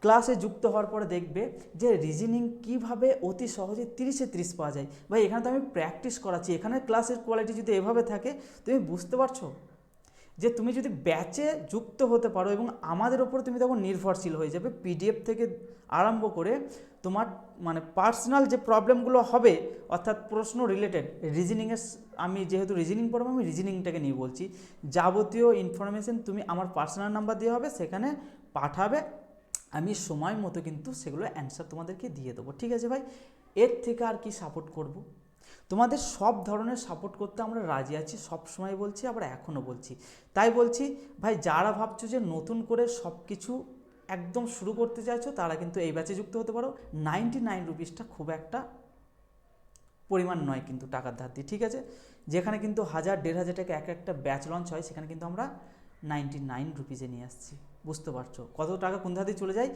ক্লাসে যুক্ত হওয়ার পরে দেখবে যে রিজনিং কিভাবে অতি সহজে 30-এ 30 পাওয়া যায়। ভাই এখানে তো আমি প্র্যাকটিস করাচ্ছি, এখানে ক্লাসের কোয়ালিটি যদি এভাবে থাকে তুমি বুঝতে পারছো যে তুমি যদি ব্যাচে যুক্ত হতে পারো এবং আমাদের ওপর তুমি তখন নির্ভরশীল হয়ে যাবে। পিডিএফ থেকে আরম্ভ করে তোমার মানে পার্সোনাল যে প্রবলেমগুলো হবে অর্থাৎ প্রশ্ন রিলেটেড রিজনিংয়ের, আমি যেহেতু রিজনিং পড়াবো আমি রিজনিংটাকে নিয়ে বলছি, যাবতীয় ইনফরমেশন তুমি আমার পার্সোনাল নাম্বার দেওয়া হবে, সেখানে পাঠাবে, আমি সময় মতো কিন্তু সেগুলো অ্যান্সার তোমাদেরকে দিয়ে দেবো। ঠিক আছে ভাই, এর থেকে আর কি সাপোর্ট করব? তোমাদের সব ধরনের সাপোর্ট করতে আমরা রাজি আছি, সব সময় বলছি, আবার এখনও বলছি। তাই বলছি ভাই, যারা ভাবছো যে নতুন করে সব কিছু একদম শুরু করতে চাইছো তারা কিন্তু এই ব্যাচে যুক্ত হতে পারো। 99 রুপিসটা খুব একটা পরিমাণ নয় কিন্তু টাকার ধার দিয়ে, ঠিক আছে? যেখানে কিন্তু 1000-1500 টাকা এক একটা ব্যাচ লঞ্চ হয়, সেখানে কিন্তু আমরা 99 রুপিসে নিয়ে আসছি। বুঝতে পারছো কত টাকা কোন ধার দিয়ে চলে যায়?